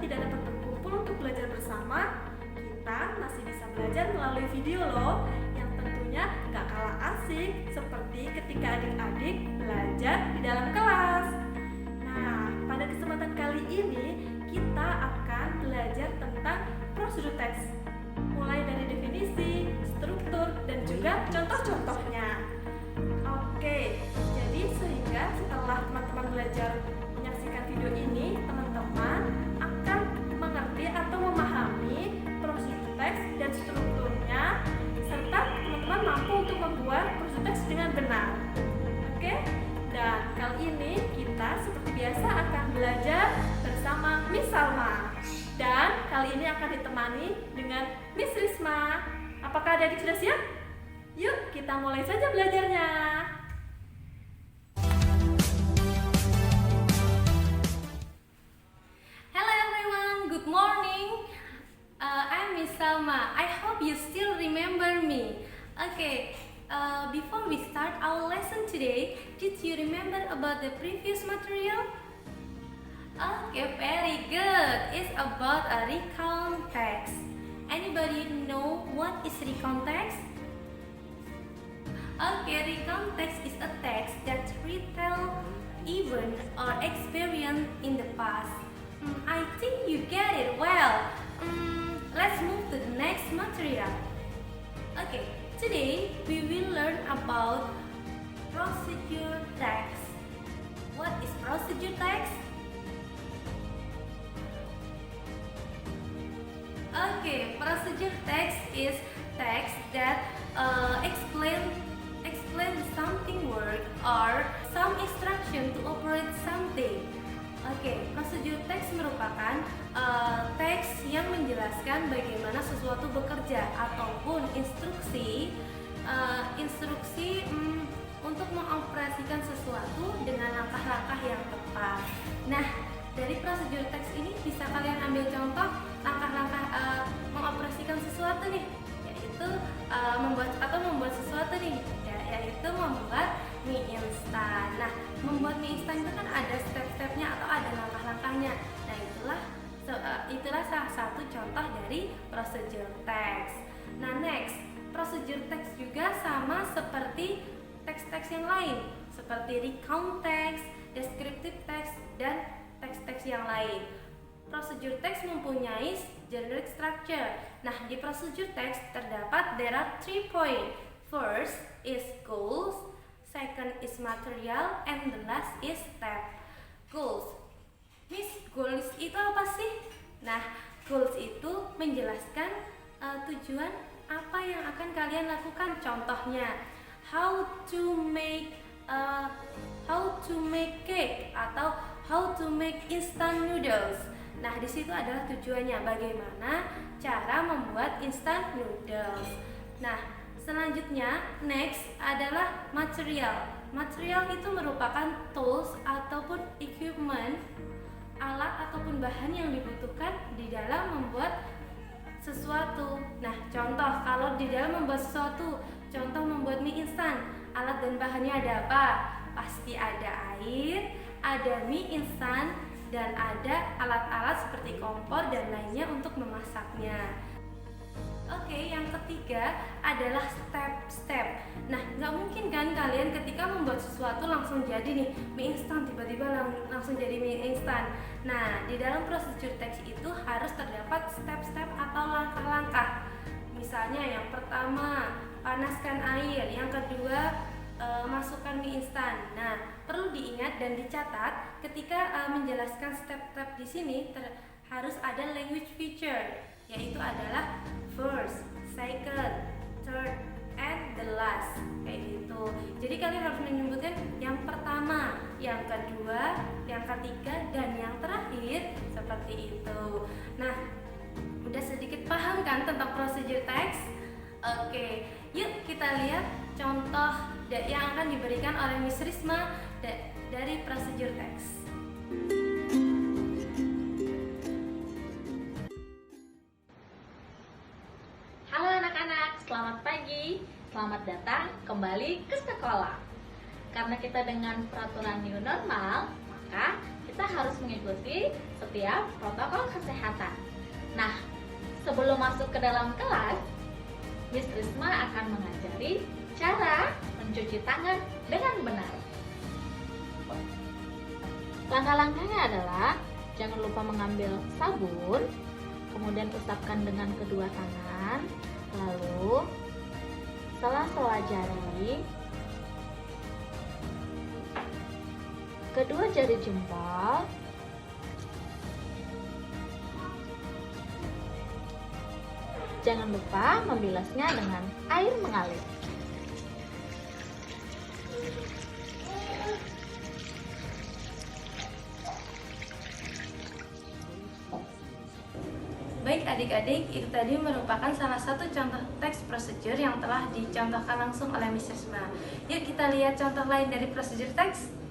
tidak dapat berkumpul untuk belajar bersama, kita masih bisa belajar melalui video loh, yang tentunya gak kalah asik seperti ketika adik-adik belajar di dalam kelas. Nah, pada kesempatan kali ini kita akan belajar tentang prosedur teks, mulai dari definisi, struktur, dan juga contoh-contohnya. Oke, jadi sehingga setelah teman-teman belajar menyaksikan video ini, teman-teman akan mengerti atau memahami prosedur teks dan strukturnya, serta teman-teman mampu untuk membuat prosedur teks dengan benar. Oke, dan kali ini kita seperti biasa akan belajar bersama Miss Salma, dan kali ini akan ditemani dengan Miss Risma. Apakah adik sudah siap? Yuk kita mulai saja belajarnya. Hello everyone, good morning. I'm Miss Salma. I hope you still remember me. Okay, before we start our lesson today, did you remember about the previous material? Okay, very good. It's about a recount text. Anybody know what is recount text? Okay, recount text is a text that retell event or experience in the past. I think you get it well. Let's move to the next material. Okay, today we will learn about procedure text. What is procedure text? Okay, procedure text is text that explain something word or some instruction to operate something. Oke, prosedur teks merupakan teks yang menjelaskan bagaimana sesuatu bekerja ataupun instruksi untuk mengoperasikan sesuatu dengan langkah-langkah yang tepat. Nah, dari prosedur teks ini bisa kalian ambil contoh langkah-langkah mengoperasikan sesuatu nih, yaitu membuat sesuatu nih, yaitu membuat mie instan. Nah, membuat mie instan itu kan ada step-stepnya atau ada langkah-langkahnya. Nah, itulah salah satu contoh dari prosedur teks. Nah, next, prosedur teks juga sama seperti teks-teks yang lain, seperti recount text, descriptive text, dan teks-teks yang lain. Prosedur teks mempunyai generic structure. Nah, di prosedur teks terdapat there are 3 points. First is goals, second is material, and the last is step. Goals. Miss, goals itu apa sih? Nah, goals itu menjelaskan tujuan apa yang akan kalian lakukan. Contohnya, how to make cake atau how to make instant noodles. Nah, di situ adalah tujuannya, bagaimana cara membuat instant noodles. Nah, selanjutnya, next adalah material. Material itu merupakan tools ataupun equipment, alat ataupun bahan yang dibutuhkan di dalam membuat sesuatu. Nah, contoh kalau di dalam membuat sesuatu, contoh membuat mie instan, alat dan bahannya ada apa? Pasti ada air, ada mie instan, dan ada alat-alat seperti kompor dan lainnya untuk memasaknya. Oke, yang ketiga adalah step-step. Nah, nggak mungkin kan kalian ketika membuat sesuatu langsung jadi nih mie instan, tiba-tiba langsung jadi mie instan. Nah, di dalam prosedur teks itu harus terdapat step-step atau langkah-langkah. Misalnya yang pertama, panaskan air. Yang kedua, masukkan mie instan. Nah, perlu diingat dan dicatat ketika menjelaskan step-step di sini harus ada language feature, yaitu adalah first, second, third, and the last, kayak gitu. Jadi kalian harus menyebutkan yang pertama, yang kedua, yang ketiga, dan yang terakhir, seperti itu. Nah, udah sedikit paham kan tentang prosedur teks? Oke, yuk kita lihat contoh yang akan diberikan oleh Miss Risma dari prosedur teks. Halo anak-anak, selamat pagi. Selamat datang kembali ke sekolah. Karena kita dengan peraturan new normal, maka kita harus mengikuti setiap protokol kesehatan. Nah, sebelum masuk ke dalam kelas, Miss Risma akan mengajari cara mencuci tangan dengan benar. Langkah-langkahnya adalah jangan lupa mengambil sabun, kemudian usapkan dengan kedua tangan, lalu sela-sela jari, kedua jari jempol, jangan lupa membilasnya dengan air mengalir. Baik adik-adik, itu tadi merupakan salah satu contoh teks prosedur yang telah dicontohkan langsung oleh Miss Risma. Yuk kita lihat contoh lain dari prosedur teks.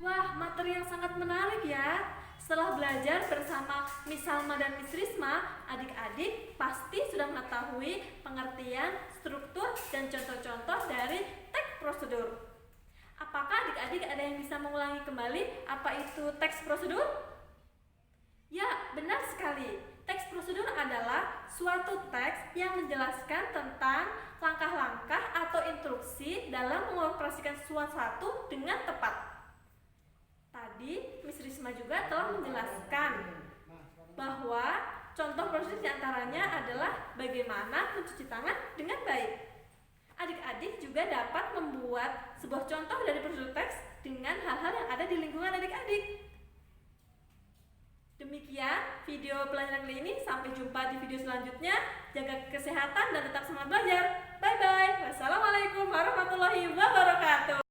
Wah, materi yang sangat menarik ya. Setelah belajar bersama Miss Salma dan Miss Risma, adik-adik pasti sudah mengetahui pengertian, struktur, dan contoh-contoh dari teks prosedur. Apakah adik-adik ada yang bisa mengulangi kembali apa itu teks prosedur? Ya, benar sekali. Teks prosedur adalah suatu teks yang menjelaskan tentang langkah-langkah atau instruksi dalam mengoperasikan sesuatu dengan tepat. Tadi Miss Risma juga telah menjelaskan bahwa contoh prosedur diantaranya adalah bagaimana mencuci tangan dengan baik. Adik-adik juga dapat membuat sebuah contoh dari prosedur teks dengan hal-hal yang ada di lingkungan adik-adik. Demikian video pelajaran kali ini. Sampai jumpa di video selanjutnya. Jaga kesehatan dan tetap semangat belajar. Bye-bye. Wassalamualaikum warahmatullahi wabarakatuh.